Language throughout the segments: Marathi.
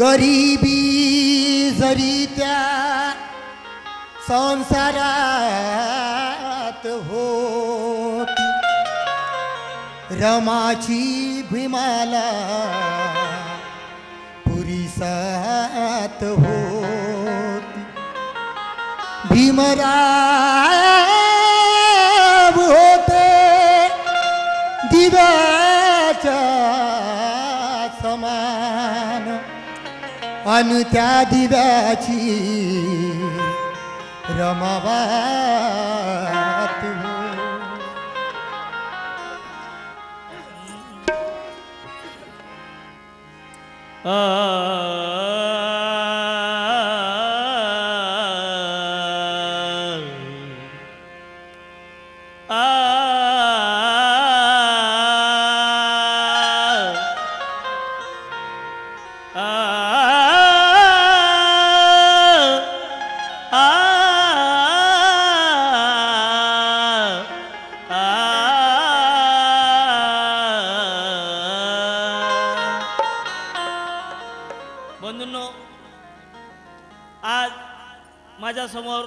गरिबी जरी त्या संसारात होती, रमाची भीमाला पुरी साथ होती। भीमराव होते दिव्याच्या समान, अन त्या दिव्याची रमाबात हो। बंधूंनो, आज माझ्या समोर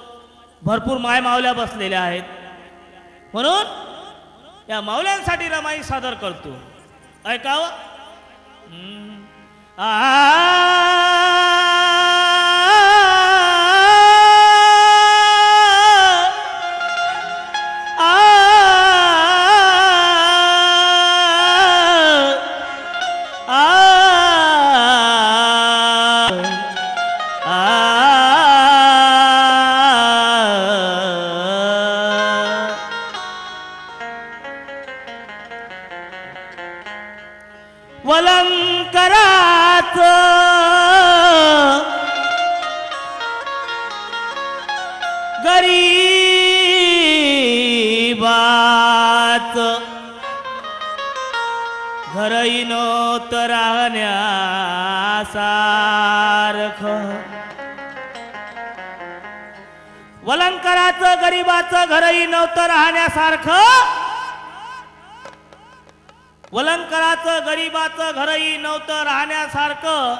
भरपूर माय मावल्या बसलेल्या आहेत, म्हणून या मावल्यांसाठी रमाई सादर करतो। ऐकावं? वलंकरात गरीबात घरही नव्हतं राहण्यासारखं, वलंकराचं गरीबाचं घरही नव्हतं राहण्यासारखं, वलंकराचं गरीबाचं घरही नव्हतं राहण्यासारखं,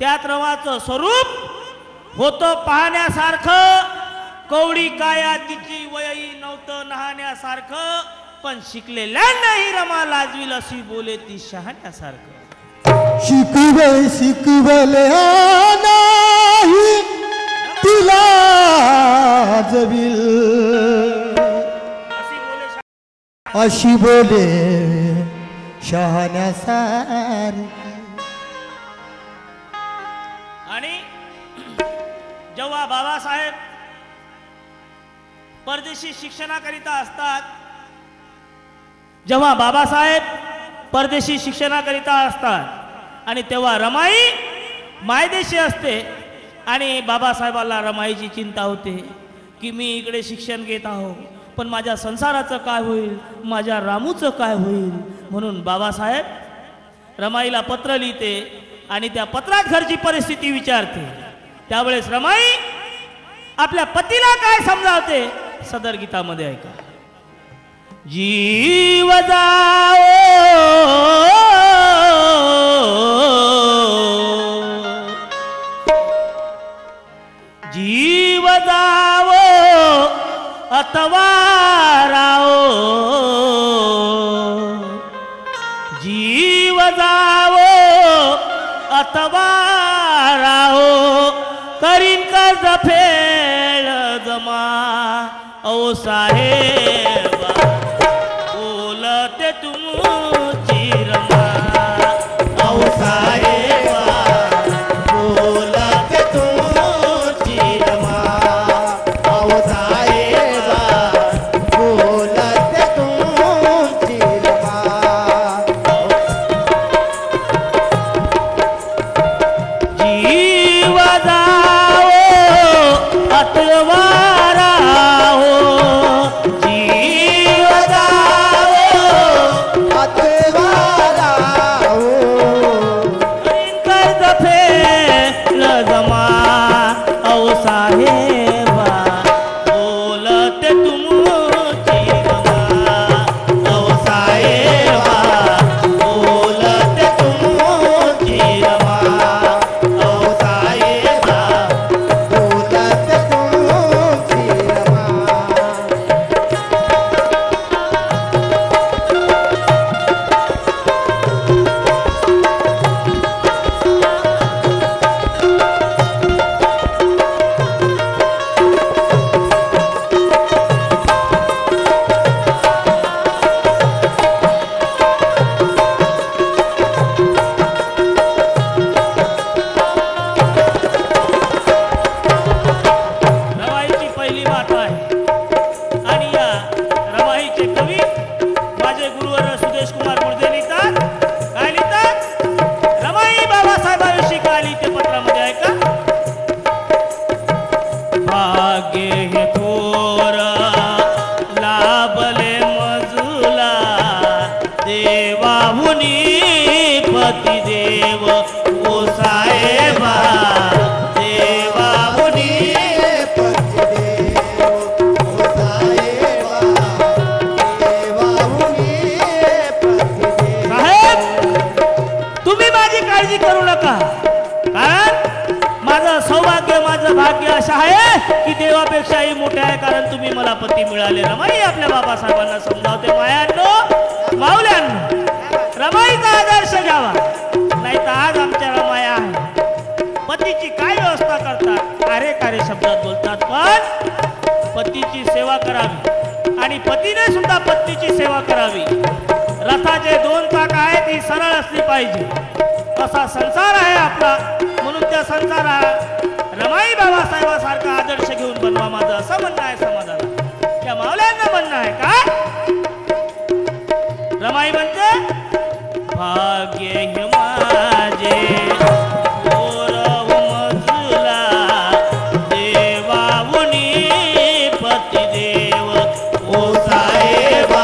त्यात रमाचं स्वरूप होतं पाहण्यासारखं, कवडी काया तिची वयही नव्हतं नहाण्यासारखं, पण शिकलेल्यांनाही रमा लाजवील अशी बोले ती शहाण्यासारखं। शिकवले नाही तिला जविल अशी बोले शहाण्यासारखी। आणि जेव्हा बाबासाहेब परदेशी शिक्षणाकरिता असतात, जेव्हा बाबासाहेब परदेशी शिक्षणाकरिता असतात आणि तेव्हा रमाई मायदेशी असते, आणि बाबासाहेबाला रमाईची चिंता होते की मी इकडे शिक्षण घेत आहो, पण माझ्या संसाराचं काय होईल, माझ्या रामूचं काय होईल, म्हणून बाबासाहेब रमाईला पत्र लिहिते आणि त्या पत्रात घरची परिस्थिती विचारते। त्यावेळेस रमाई आपल्या पतीला काय समजावते सदर गीतामध्ये ऐका। जीव जाओ जीव जाओ अथवा राओ, जीव जाओ अथवा राओ, करीन कर्ज फेड जमा ओ साहेबा, बोलते तुमची रमा ओ साहेबा, बोलते तुमची रमा ओ साहेबा, बोलते तुमची रमा। जीव जाओ अथवा भाग्य हे थोर लाभले मजुला देवाहुनी पती देव ओ साहेबा देवाहुनी काळजी करू नका कारण माझं सौभाग्य माझं भाग्य असं आहे की देवापेक्षाही मोठे आहे कारण तुम्ही मला पती मिळाले रमाई आपल्या बाबासाहेबांना समजावते मायांनो माऊल्यांनो रमाईचा आदर्श घ्यावा नाही तर आज आमच्या रमाया आहे पतीची काय व्यवस्था करतात कार्य कार्य शब्दात बोलतात पण पतीची सेवा करावी आणि पतीने सुद्धा पत्नीची सेवा करावी रथाचे दोन चाक आहेत ही सरळ असली पाहिजे असा संसार आहे आपला म्हणून त्या संसारा रमाई बाबासाहेबासारखा आदर्श घेऊन बनवा माझं असं म्हणणं आहे समाजाला त्या मावल्यांना म्हणणं आहे का रमाई म्हणते भाग्य हे माझे मजला देवाहुनी पती देव ओ साहेबा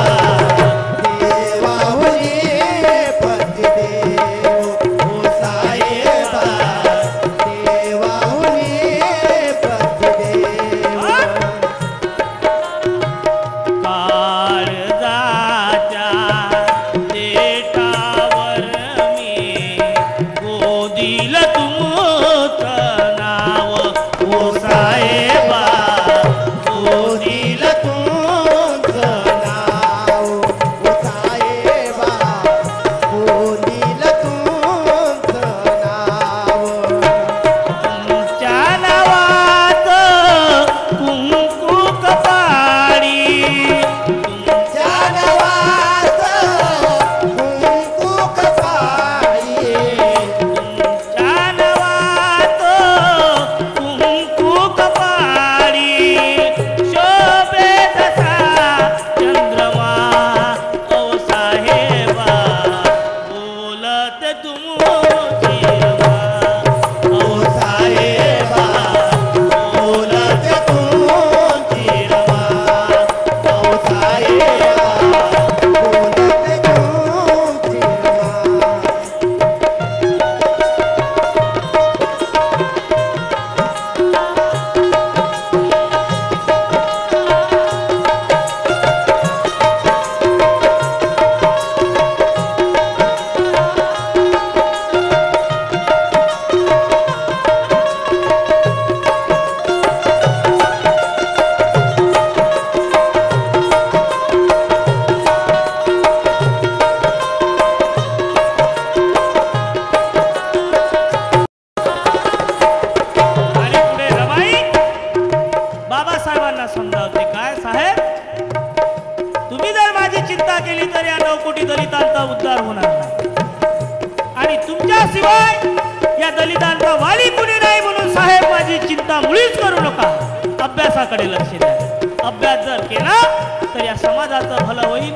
अभ्यासाकडे लक्ष द्या अभ्यास जर केला तर या समाजाचं भलं होईल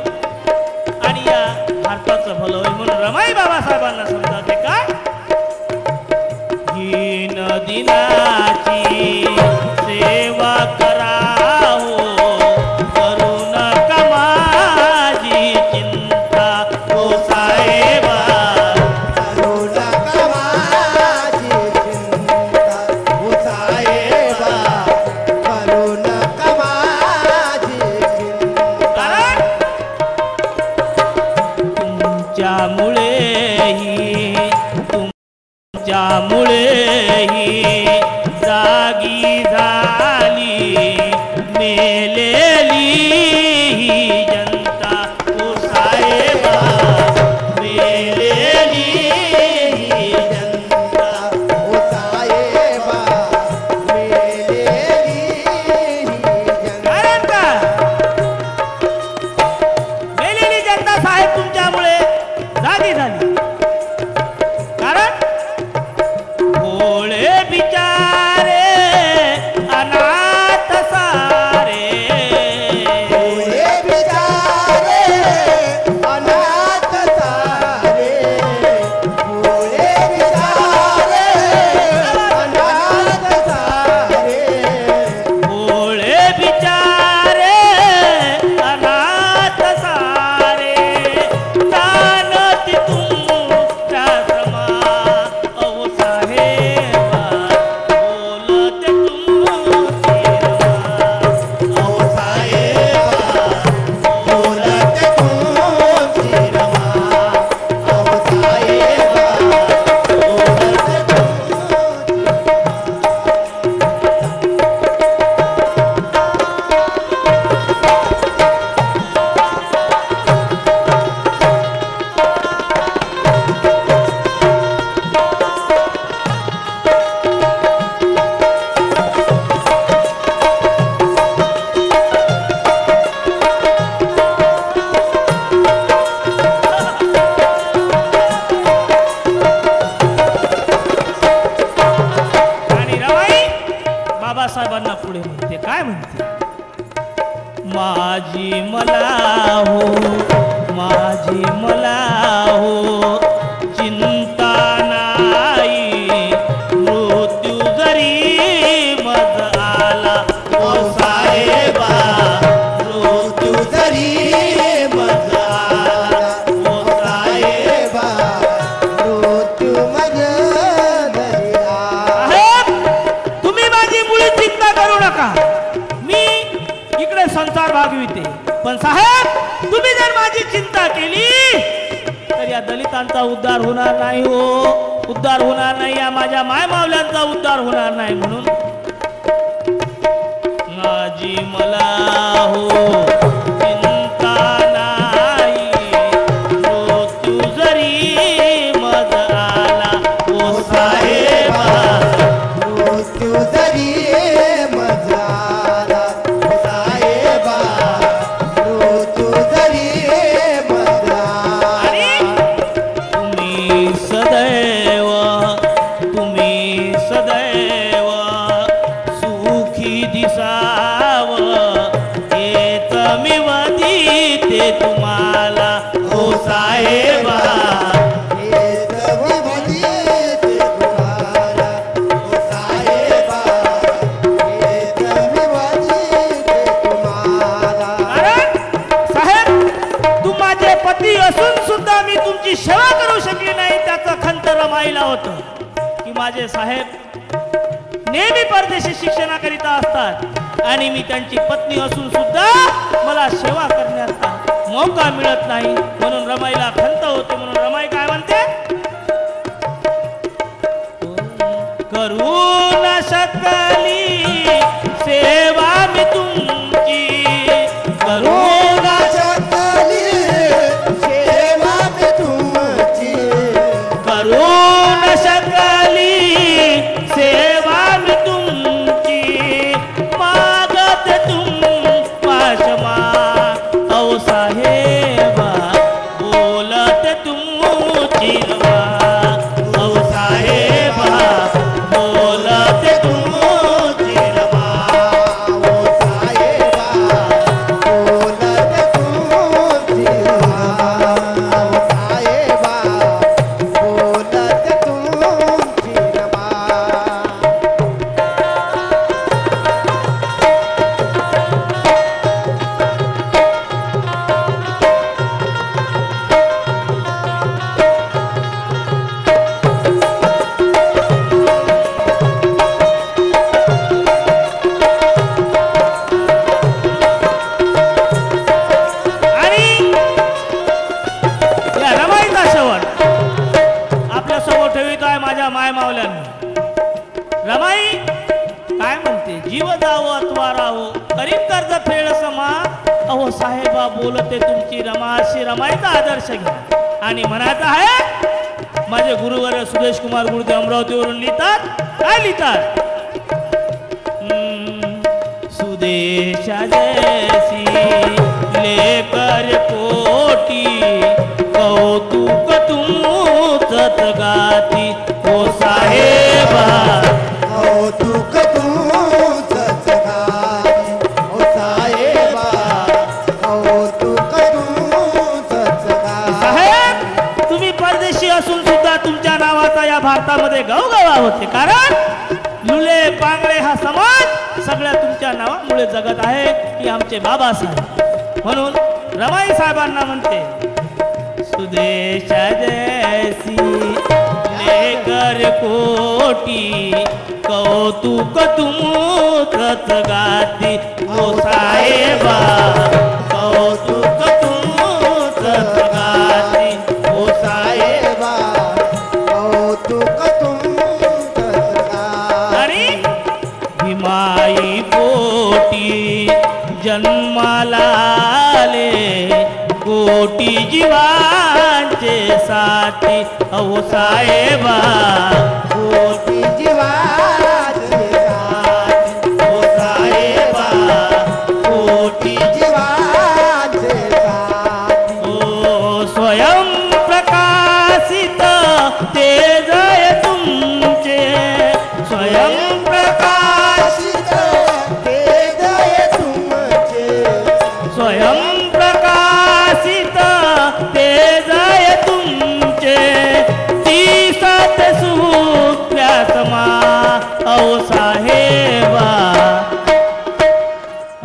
आणि या भारताचं भलं होईल म्हणून रमाई बाबासाहेबांना समजावते काय हीन दिनाची सेवा करा हो करू नका माझी चिंता हो साहेबा ते काय म्हणते, माझी मला हो, माझी मला हो चिंता नाही, मृत्यू जरी मज आला ओ साहेबा, मृत्यू जरी मज आला ओ साहेबा, मृत्यू मज तुम्ही माझी मुळी चिंता करू नका, मी इकडे संसार भागविते, पण साहेब तुम्ही जर माझी चिंता केली तर या दलितांचा उद्धार होणार नाही हो, उद्धार होणार नाही, या माझ्या मायमावल्यांचा उद्धार होणार नाही. म्हणून माझी मला हो चिंता नाही, मृत्यू जरी मज आला ओ साहेबा, मृत्यू जरी मज आला ओ साहेबा, मृत्यू जरी मज आला. तुम्ही सदैव, तुम्ही सदैव सुखी दिसाव, हेच मी वदिते तुम्हाला ओ साहेबा, हेच मी वदिते तुम्हाला ओ साहेबा, हेच मी वदिते तुम्हाला. कारण साहेब तू माझे पती असून सुद्धा मी तुमची सेवा करू शकली नाही, त्याचं खंत रमाईला होतं की माझे साहेब नेहमी परदेशी शिक्षणाकरिता असतात आणि मी त्यांची पत्नी असून सुद्धा मला सेवा करण्याचा मौका मिळत नाही, म्हणून रमाईला खंत होते. म्हणून रमाई काय म्हणते, करू न शकली सेवा मी तुमची, करू न शकली सेवा मी तुमची, करू न शकली सेवा मी तुमची, मागत तुम पाशमा औ साहेबा, बोलत तुमची रमा औ साहेबा, बोलत तुमची रमा ओ साहेबा, बोलत तुमची रमा ओ साहेबा, बोलत तुमची रमा. आणि या रमाईचा शेवट आपल्या समोर ठेवित आहे माझ्या माय मावल्यांनी. रमाई काय म्हणते, जीव जावो अथवा राहो करीन कर्ज फेड समा, अहो साहेबा बोलते तुमची रमा, अशी रमाईचा आदर्श घ्या. आणि म्हणायचं आहे, माझे गुरुवर सुदेश कुमार गुरुदेव अमरावतीवरून लिहितात, काय लिहितात, सुदेशा जैसी लेकर कोटी, कौतुक तुमचंच गाती ओ साहेबा, कौतुक तुमचंच गाती ओ साहेबा, कौतुक तुमचंच गाती. साहेब तुम्ही परदेशी असून सुद्धा तुमच्या नावाचा या भारतामध्ये गवगवा होते, कारण लुले पांगळे हा समाज सगळ्या तुमच्या नावामुळे जगत आहे, की आमचे बाबासाहेब. म्हणून रमाई साहेबांना म्हणते, सुदेशा जैसी लेकर कोटी, कौतुक तुमचंच गाती ओ साहेबा, कौतुक तुमचंच गाती ओ साहेबा. कौतुक तुमचंच गाती. आणि भीमाई पोटी जन्माला आले, कोटी जीवांचे साथी अहो साहेबा, कोटी जीवाचे साथी ओ साहेबा, कोटी जीवाचे साथी. ओ स्वयं प्रकाशित तेज तुमचे, स्वयं प्रकाशित तेज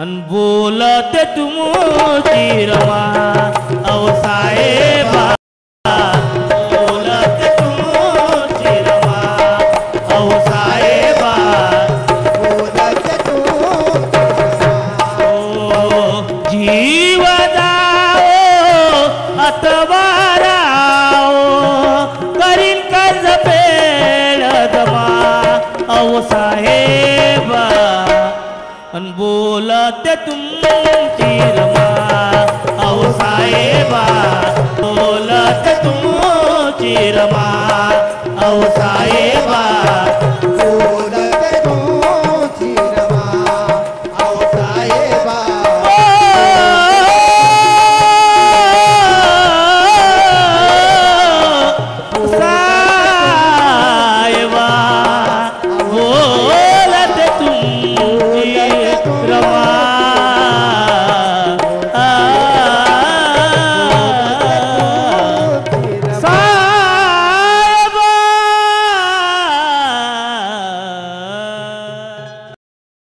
अन बोलत तुमची रमा अहो साहेबा बोलत तुमची रमा अहो साहेबा बोलत तुमची ओ जीव जाओ अथवा राओ करीन कर्ज फेड जमा अहो साहेबा अन बोलत तुमची रमा अहो साहेबा बोलत तुमची रमा अहो साहेबा